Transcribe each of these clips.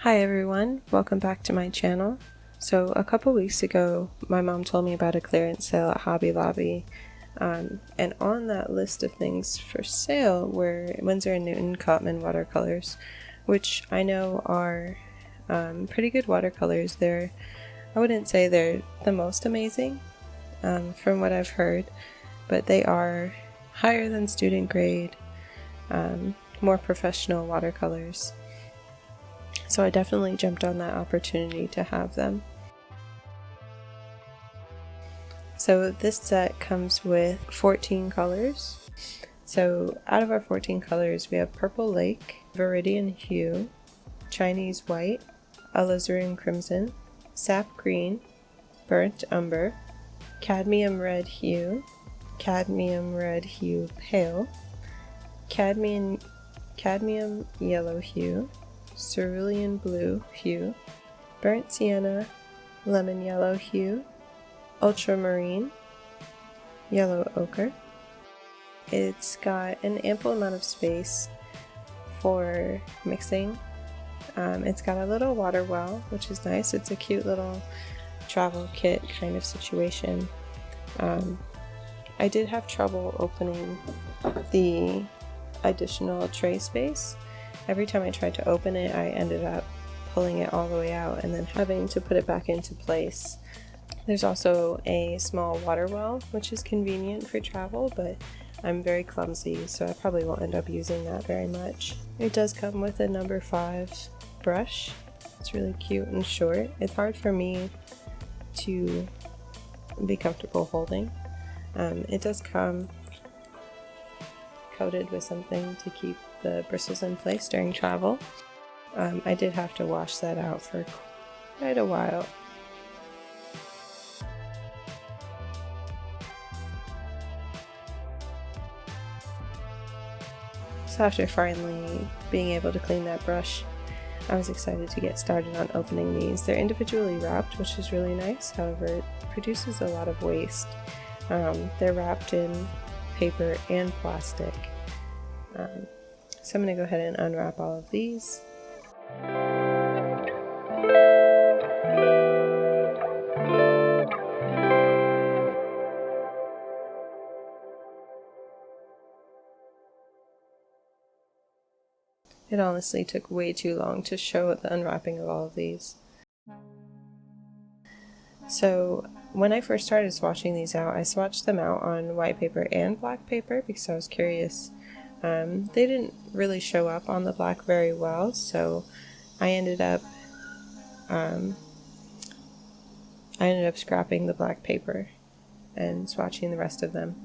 Hi everyone, welcome back to my channel. So a couple weeks ago my mom told me about a clearance sale at Hobby Lobby, and on that list of things for sale were Winsor Newton Cotman watercolors, which I know are pretty good watercolors. I wouldn't say they're the most amazing from what I've heard, but they are higher than student grade, more professional watercolors. So I definitely jumped on that opportunity to have them. So this set comes with 14 colors. So out of our 14 colors, we have Purple Lake, Viridian Hue, Chinese White, Alizarin Crimson, Sap Green, Burnt Umber, Cadmium Red Hue, Cadmium Red Hue Pale, Cadmium Yellow Hue, Cerulean Blue Hue, Burnt Sienna, Lemon Yellow Hue, Ultramarine, Yellow Ochre. It's got an ample amount of space for mixing. It's got a little water well, which is nice. It's a cute little travel kit kind of situation. I did have trouble opening the additional tray space. Every time I tried to open it, I ended up pulling it all the way out and then having to put it back into place. There's also a small water well, which is convenient for travel, but I'm very clumsy, so I probably won't end up using that very much. It does come with a number 5 brush. It's really cute and short. It's hard for me to be comfortable holding. It does come coated with something to keep the bristles in place during travel. I did have to wash that out for quite a while. So after finally being able to clean that brush, I was excited to get started on opening these. They're individually wrapped, which is really nice. However, it produces a lot of waste. They're wrapped in paper and plastic. So I'm going to go ahead and unwrap all of these. It honestly took way too long to show the unwrapping of all of these. So when I first started swatching these out, I swatched them out on white paper and black paper because I was curious. They didn't really show up on the black very well, so I ended up scrapping the black paper and swatching the rest of them.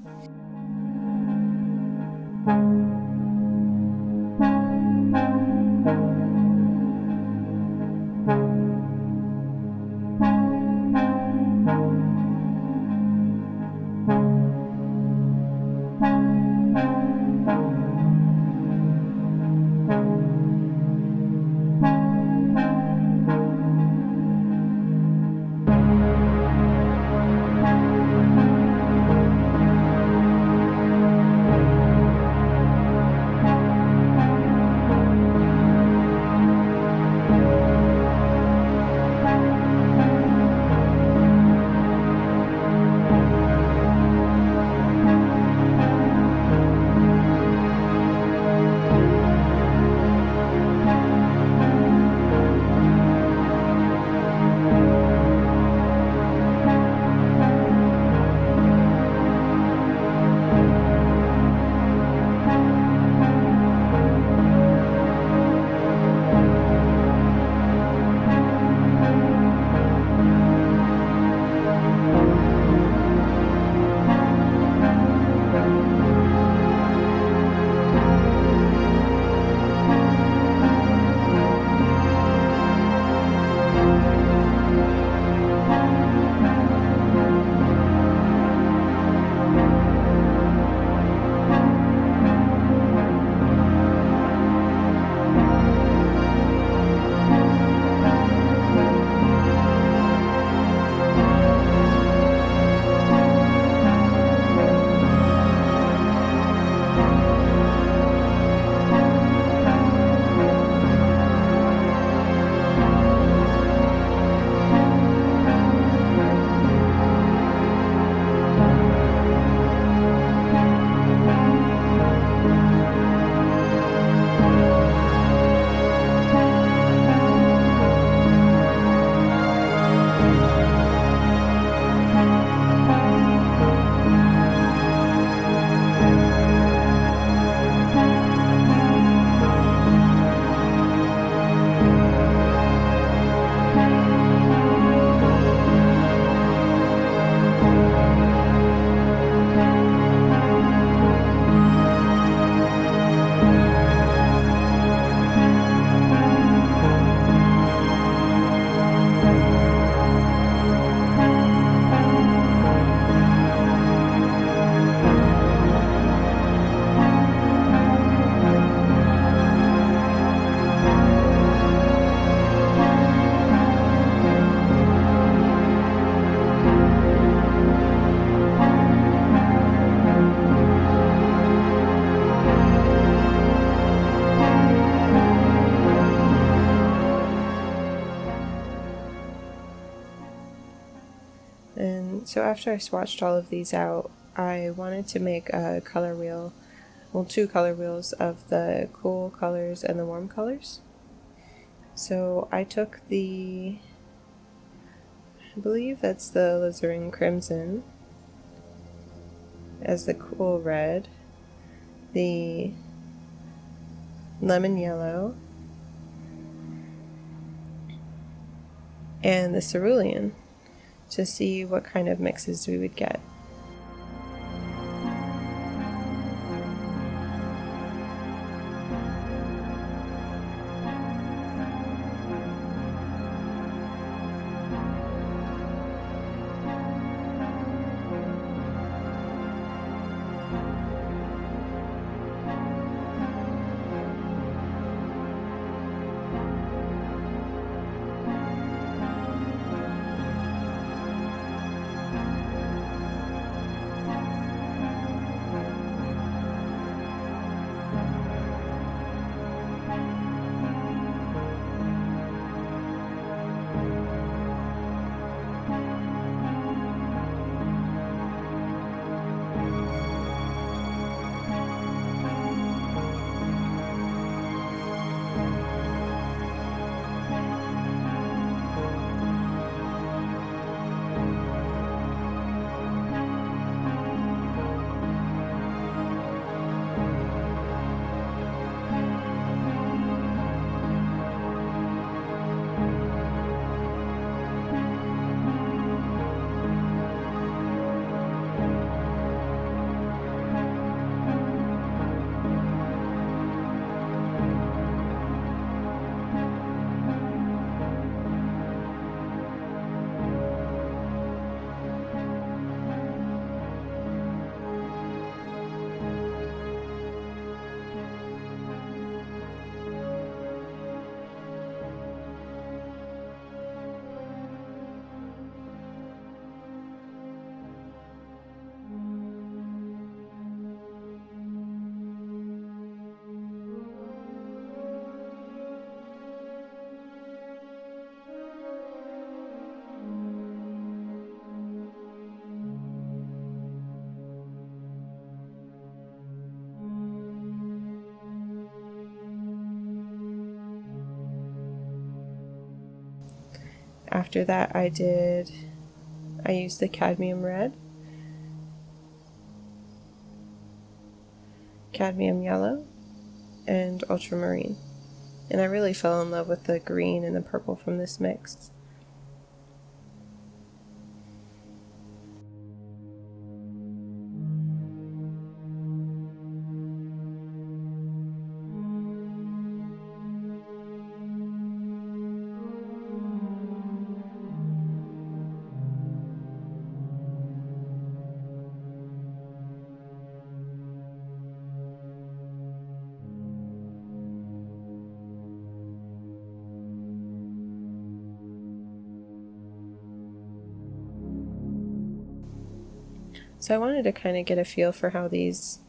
And so after I swatched all of these out, I wanted to make a color wheel, well, 2 color wheels of the cool colors and the warm colors. So I took I believe that's the alizarin crimson as the cool red, the lemon yellow, and the cerulean to see what kind of mixes we would get. After that I used the cadmium red, cadmium yellow, and ultramarine. And I really fell in love with the green and the purple from this mix. So I wanted to kind of get a feel for how these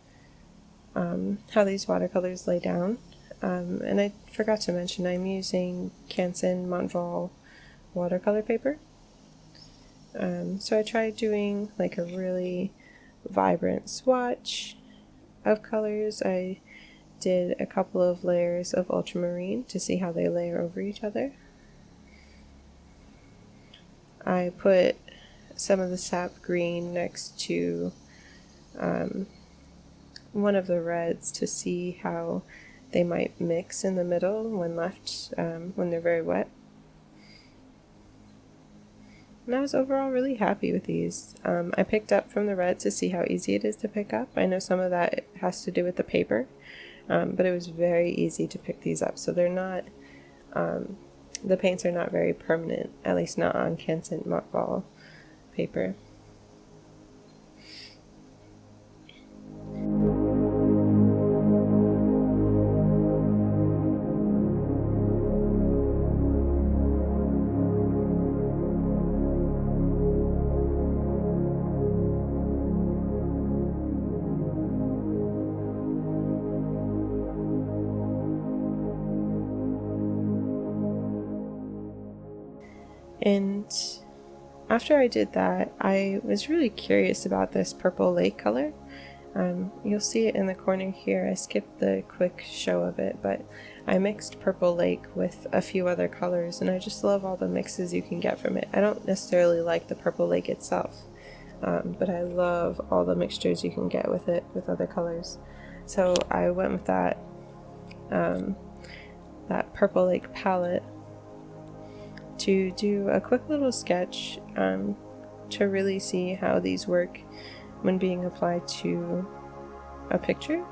watercolors lay down. And I forgot to mention I'm using Canson Montval watercolor paper. So I tried doing like a really vibrant swatch of colors. I did a couple of layers of ultramarine to see how they layer over each other. I put some of the sap green next to one of the reds to see how they might mix in the middle when left when they're very wet. And I was overall really happy with these. I picked up from the red to see how easy it is to pick up. I know some of that has to do with the paper, but it was very easy to pick these up. So they're not, the paints are not very permanent, at least not on Canson Montval paper. And after I did that, I was really curious about this purple lake color. You'll see it in the corner here. I skipped the quick show of it, but I mixed purple lake with a few other colors, and I just love all the mixes you can get from it. I don't necessarily like the purple lake itself, but I love all the mixtures you can get with it with other colors. So I went with that purple lake palette to do a quick little sketch to really see how these work when being applied to a picture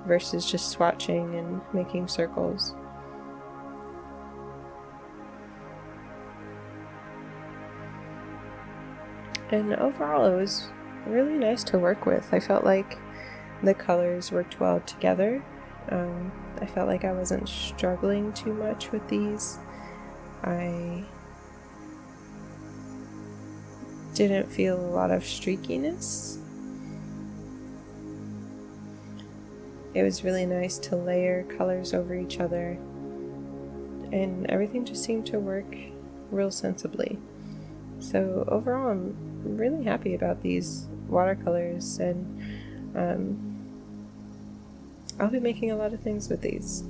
versus just swatching and making circles. And overall it was really nice to work with. I felt like the colors worked well together. I felt like I wasn't struggling too much with these. I didn't feel a lot of streakiness. It was really nice to layer colors over each other, and everything just seemed to work real sensibly. So overall, I'm really happy about these watercolors, and I'll be making a lot of things with these.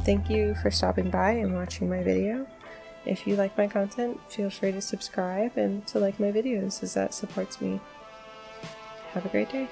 Thank you for stopping by and watching my video. If you like my content, feel free to subscribe and to like my videos, as that supports me. Have a great day.